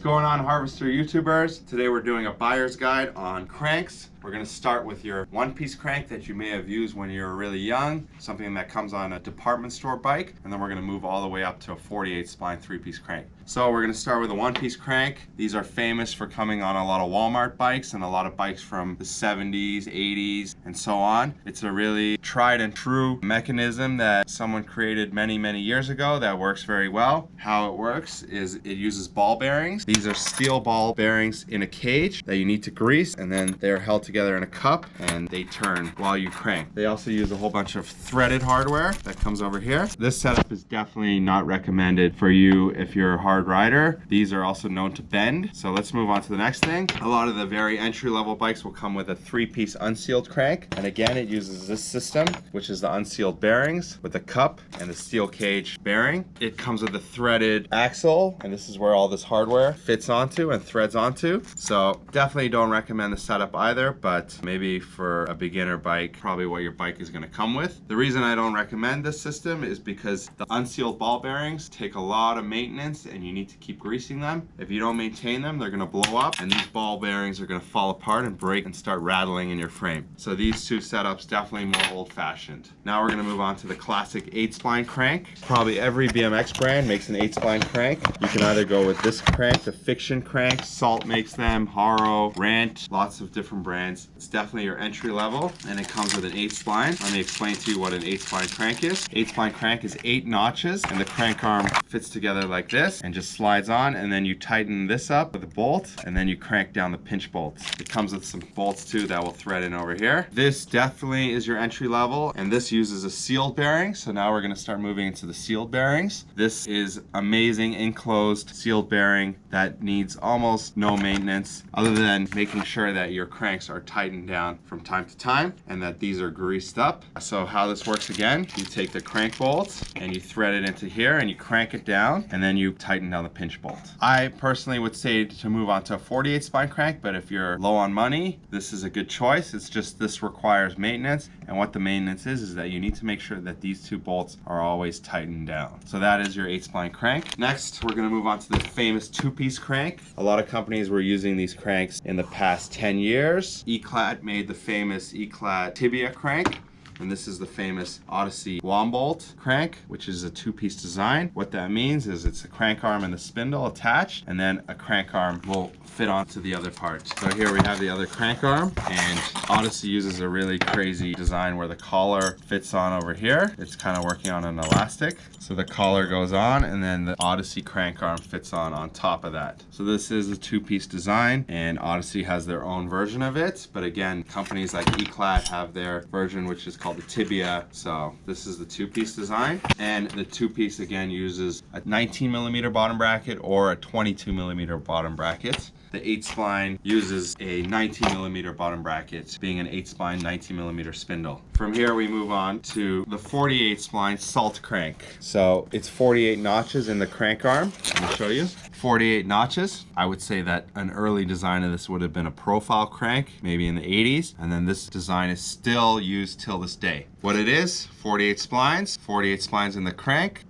going on, Harvester YouTubers? Today we're doing a buyer's guide on cranks. We're going to start with your one-piece crank that you may have used when you were really young, something that comes on a department store bike, and then we're going to move all the way up to a 48 spline three-piece crank. So we're going to start with a one-piece crank. These are famous for coming on a lot of Walmart bikes and a lot of bikes from the 70s, 80s, and so on. It's a really tried and true mechanism that someone created many, many years ago that works very well. How it works is it uses ball bearings. These are steel ball bearings in a cage that you need to grease, and then they're held together in a cup and they turn while you crank. They also use a whole bunch of threaded hardware that comes over here. This setup is definitely not recommended for you if you're a hard rider. These are also known to bend. So let's move on to the next thing. A lot of the very entry-level bikes will come with a three-piece unsealed crank, and again it uses this system, which is the unsealed bearings with a cup and the steel cage bearing. It comes with a threaded axle, and this is where all this hardware fits onto and threads onto. So definitely don't recommend the setup either, but maybe for a beginner bike, probably what your bike is going to come with. The reason I don't recommend this system is because the unsealed ball bearings take a lot of maintenance and you need to keep greasing them. If you don't maintain them, they're going to blow up and these ball bearings are going to fall apart and break and start rattling in your frame. So these two setups definitely more old-fashioned. Now we're going to move on to the classic 8-spline crank. Probably every BMX brand makes an 8-spline crank. You can either go with this crank, the Fiction crank, Salt makes them, Haro, Rant, lots of different brands. It's definitely your entry level, and it comes with an 8-spline. Let me explain to you what an 8-spline crank is. 8-spline crank is 8 notches, and the crank arm fits together like this and just slides on, and then you tighten this up with a bolt, and then you crank down the pinch bolts. It comes with some bolts too that will thread in over here. This definitely is your entry level, and this uses a sealed bearing. So now we're going to start moving into the sealed bearings. This is amazing enclosed sealed bearing that needs almost no maintenance other than making sure that your cranks are tightened down from time to time and that these are greased up. So how this works again, you take the crank bolt and you thread it into here and you crank it down and then you tighten down the pinch bolt. I personally would say to move on to a 48 spline crank, but if you're low on money, this is a good choice. It's just this requires maintenance, and what the maintenance is that you need to make sure that these two bolts are always tightened down. So that is your 8-spline crank. Next, we're going to move on to the famous 2-piece crank. A lot of companies were using these cranks in the past 10 years. Eclat made the famous Eclat Tibia crank, and this is the famous Odyssey Wombolt crank, which is a 2-piece design. What that means is it's a crank arm and the spindle attached, and then a crank arm will fit onto the other part. So here we have the other crank arm, and Odyssey uses a really crazy design where the collar fits on over here. It's kind of working on an elastic. So the collar goes on, and then the Odyssey crank arm fits on top of that. So this is a 2-piece design, and Odyssey has their own version of it. But again, companies like Eclat have their version, which is called the Tibia. So this is the 2-piece design, and the 2-piece again uses a 19mm bottom bracket or a 22mm bottom bracket. The 8-spline uses a 19mm bottom bracket, being an 8-spline 19mm spindle. From here we move on to the 48 spline Salt crank. So it's 48 notches in the crank arm. Let me show you. 48 notches. I would say that an early design of this would have been a profile crank, maybe in the 80s, and then this design is still used till this day. What it is, 48 splines in the crank,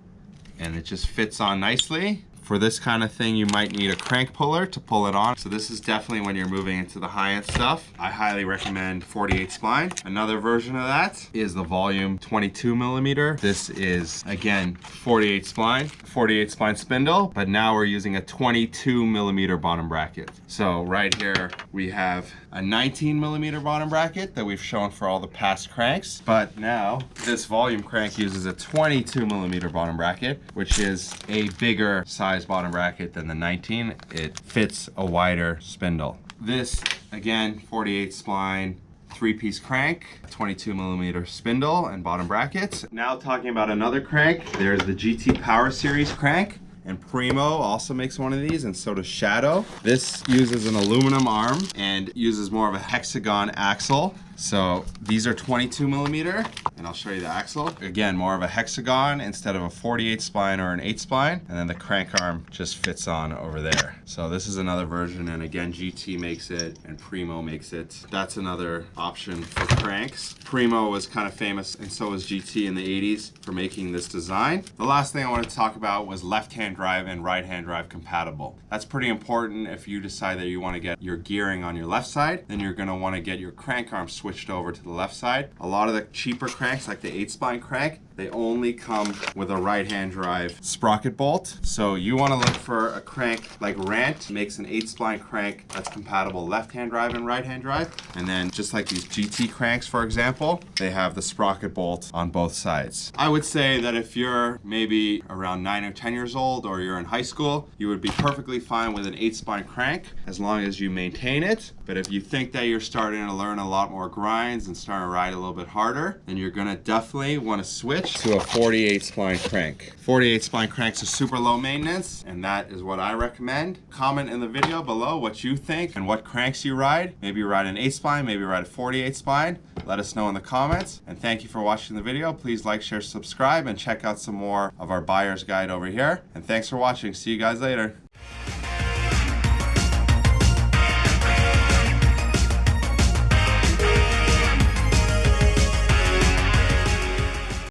and it just fits on nicely. For this kind of thing, you might need a crank puller to pull it on. So this is definitely when you're moving into the high-end stuff. I highly recommend 48 spline. Another version of that is the Volume 22mm. This is, again, 48 spline spindle, but now we're using a 22mm bottom bracket. So right here, we have a 19mm bottom bracket that we've shown for all the past cranks, but now this Volume crank uses a 22mm bottom bracket, which is a bigger size bottom bracket than the 19. It fits a wider spindle. This, again, 48 spline 3-piece crank, 22mm spindle and bottom brackets. Now talking about another crank, there's the GT Power Series crank. And Primo also makes one of these, and so does Shadow. This uses an aluminum arm and uses more of a hexagon axle. So these are 22 millimeter, and I'll show you the axle. Again, more of a hexagon instead of a 48 spline or an 8 spline, and then the crank arm just fits on over there. So this is another version, and again, GT makes it and Primo makes it. That's another option for cranks. Primo was kind of famous, and so was GT in the 80s for making this design. The last thing I wanted to talk about was left-hand drive and right-hand drive compatible. That's pretty important. If you decide that you want to get your gearing on your left side, then you're going to want to get your crank arm switched over to the left side. A lot of the cheaper cranks, like the 8 spline crank, they only come with a right-hand drive sprocket bolt. So you want to look for a crank like Rant, makes an 8 spline crank that's compatible left-hand drive and right-hand drive. And then just like these GT cranks, for example, they have the sprocket bolt on both sides. I would say that if you're maybe around 9 or 10 years old, or you're in high school, you would be perfectly fine with an 8 spline crank as long as you maintain it. But if you think that you're starting to learn a lot more grinds and starting to ride a little bit harder, then you're gonna definitely want to switch to a 48 spline crank. 48 spline cranks are super low maintenance, and that is what I recommend. Comment in the video below what you think and what cranks you ride. Maybe you ride an 8 spline, maybe you ride a 48 spline. Let us know in the comments. And thank you for watching the video. Please like, share, subscribe, and check out some more of our buyer's guide over here. And thanks for watching. See you guys later.